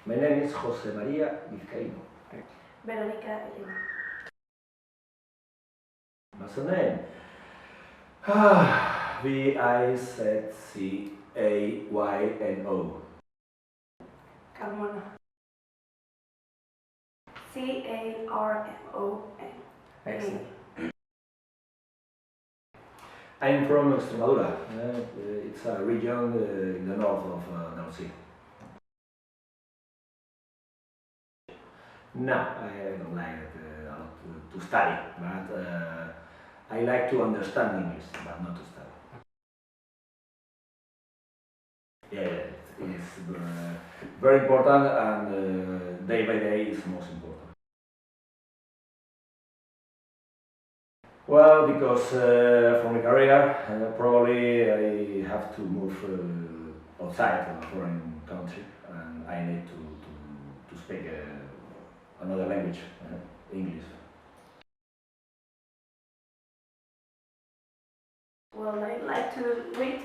My name is Jose Maria Vizcaíno. Verónica Elena. What's the name? Vizcayno. Carmona. Carmon. Excellent. I'm from Extremadura. It's a region in the north of Andalusia. No, I don't like it a lot to study, but I like to understand English, but not to study. Yeah, it's very important, and day by day is most important. Well, because for my career, probably I have to move outside of a foreign country, and I need to speak another language, English. Well, I like to read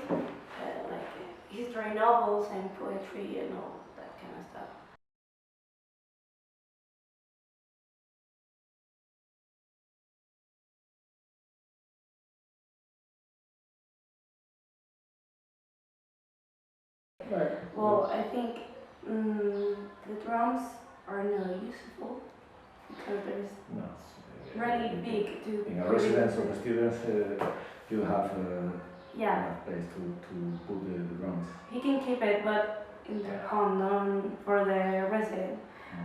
like history novels and poetry and all that kind of stuff. Right. Well, I think the drums are not useful because there's No. really big to In a residence of the students, you have yeah. enough place to put the drums. He can keep it, but in their home, not for the resident.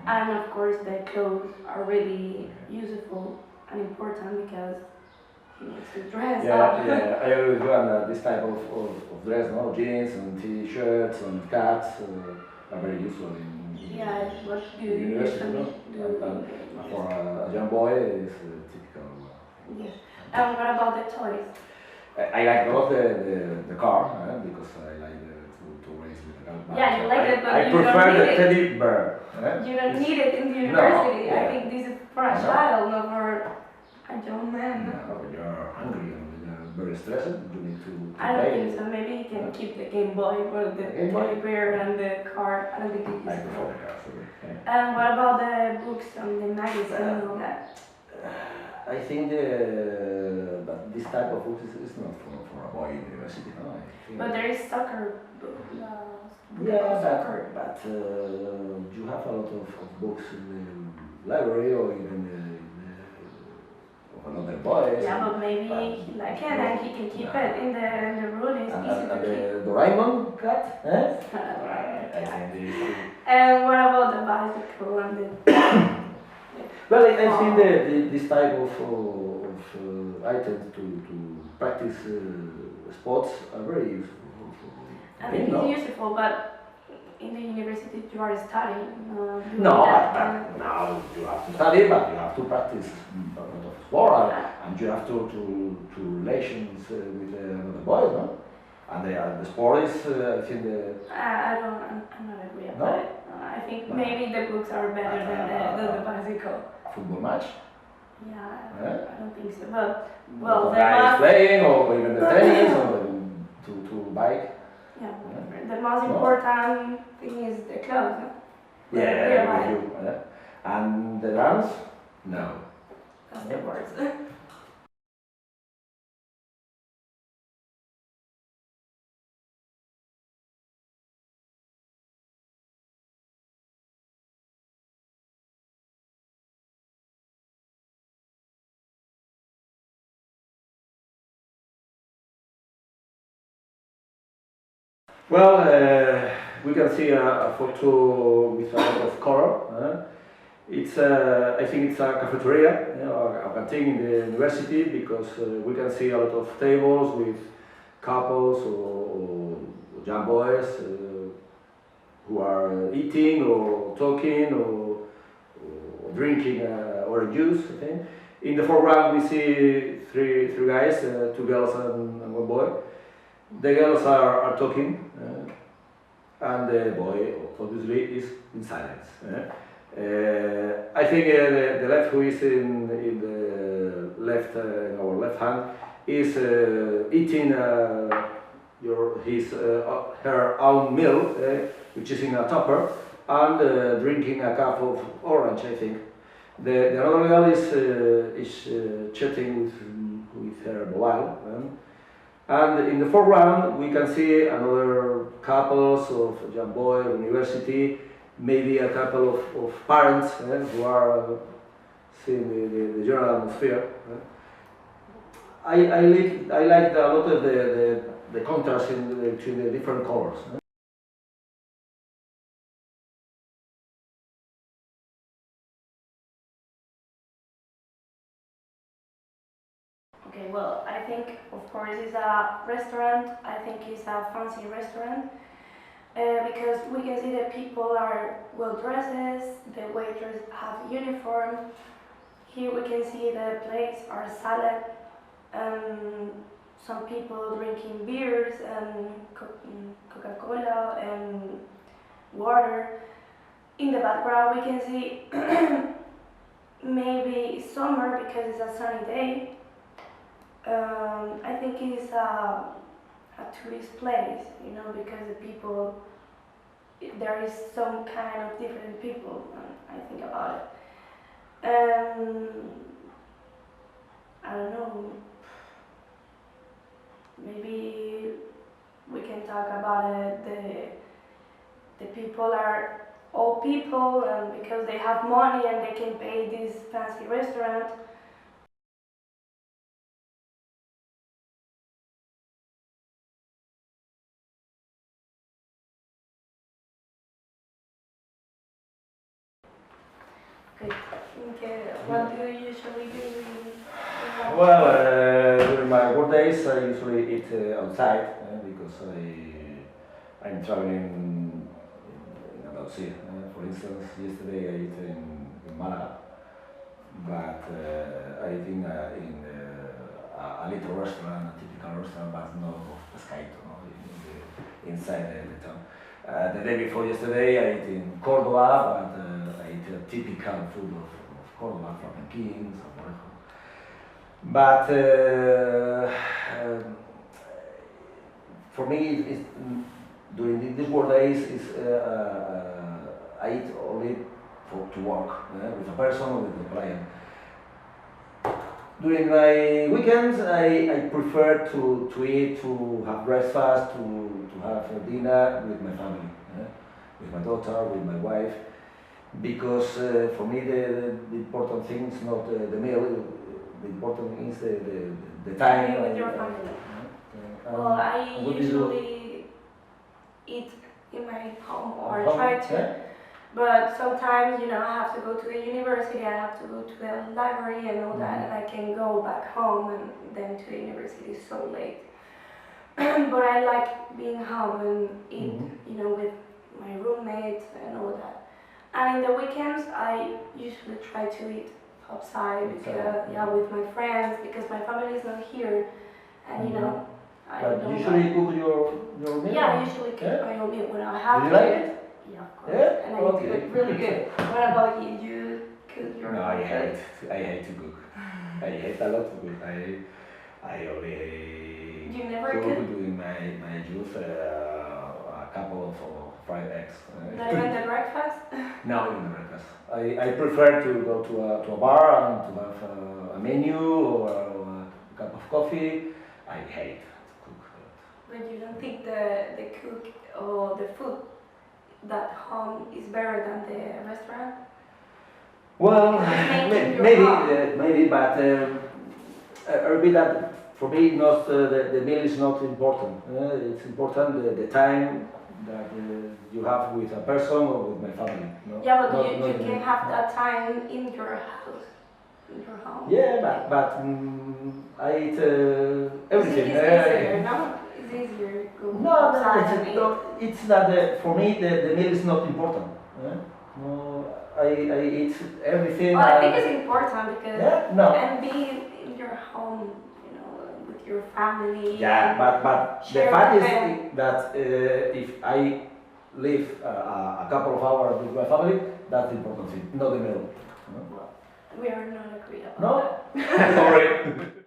And of course, the clothes are really useful and important because he needs to dress up. Yeah, I always run this type of dress, no? Jeans and t-shirts and caps are very useful in Yeah, what you university, usually no? do. And for a young boy, it's typical. Yes. And what about the toys? I like both the car because I like to race with the car. Yeah, you like it, but I you prefer don't the need teddy bear. You don't need it in the university. No, I yeah. think this is for a child, not for a young man. No, when you're hungry and when you're very stressed, you need to I don't play. think so. Maybe he can keep the Game Boy, but the Game Boy? teddy bear and the car, I don't think I it's prefer the car, sorry. Yeah. And what about the books and the magazines and all that? I think that this type of books is not for a boy in university, no? I think But there is soccer book. yeah, Soccer. but you have a lot of books in the library or even of another boys. Yeah, but maybe he like it and he can keep it in the room. It's easy to And keep. the Doraemon cat, eh? Right, I yeah. think this. And what about the bicycle and the? Well, I think this type of items to practice sports are very useful. I think it's useful, but in the university you are studying. No, but now you have to study, but you have to practice a lot of sport, and you have to relations with another boys, no? And the sport is, I think, I'm not agree about it. I think maybe the books are better than the bicycle. Football match. Yeah, Yeah. I don't think so. But well, the the guys playing, or even the tennis, or to bike. yeah, the most important thing is the clothes. No? Yeah, Real with life. you. And the dance? No. That's the worst. Well, we can see a photo with a lot of color. It's I think it's a cafeteria, a canteen in the university, because we can see a lot of tables with couples or young boys who are eating or talking or drinking orange juice. I think. In the foreground we see three guys, two girls and one boy. The girls are talking, and the boy obviously is in silence. I think the left, who is in the left, in our left hand, is eating her own meal, which is in a tupper, and drinking a cup of orange, I think. The other girl is chatting with her mobile. And in the foreground, we can see another couples of young boy, university, maybe a couple of parents who are seeing the general atmosphere. I like a lot of the contrast between the different colors. Okay, well, I think, of course, it's a restaurant. I think it's a fancy restaurant because we can see that people are well dressed, the waiters have uniform. Here we can see the plates are salad, some people drinking beers and Coca-Cola and water. In the background we can see maybe summer because it's a sunny day. I think it's a tourist place, you know, because the people, there is some kind of different people when I think about it. I don't know, maybe we can talk about it. The people are old people and because they have money and they can pay this fancy restaurant. Okay, what do you usually do? Well, during my work days, I usually eat outside because I'm traveling in Andalusia. For instance, yesterday I ate in Malaga, but I ate in a little restaurant, a typical restaurant, but not of Pescaito, no, inside the town. The day before yesterday, I ate in Cordoba, but I ate a typical food of Cordoba, flamenquins, Orejo. But for me, during these work days, I eat only to work with a person or with a client. During my weekends, I prefer to eat, to have breakfast, to have a dinner with my family, with my daughter, with my wife, because for me the important thing is not the meal, the important thing is the time. With your family. Well, I usually eat in my home or try to. But sometimes, you know, I have to go to the university, I have to go to the library and all that, and I can go back home and then to the university so late. But I like being home and eat, you know, with my roommates and all that. And in the weekends, I usually try to eat outside because, yeah, with my friends, because my family is not here, and you know, I don't usually cook your meal? Yeah, I usually cook my own meal when I have to. Do you like it? Yeah, of course. Yeah? And I do it really good. What about you? You cook your No, own I food? hate to cook. I hate a lot to cook. I only You never cook cook? during my youth a couple of fried eggs. Not even the breakfast? No, even the breakfast. I prefer to go to a bar and to have a menu or a cup of coffee. I hate to cook. But you don't think the cook or the food that home is better than the restaurant? Well, Because maybe, but I repeat that for me, not the meal is not important. It's important the time that you have with a person or with my family. No? Yeah, but you can have that time in your house, in your home. Yeah, but I eat everything. It's easier, no? It's easier to go No, outside and eat. it's that for me the meal is not important. No, I eat everything. Well, I think it's important because and be in your home, you know, with your family. Yeah, but the fact is that if I live a couple of hours with my family, that's the important thing, not the meal. Well, we are not agreed about No? that. Sorry.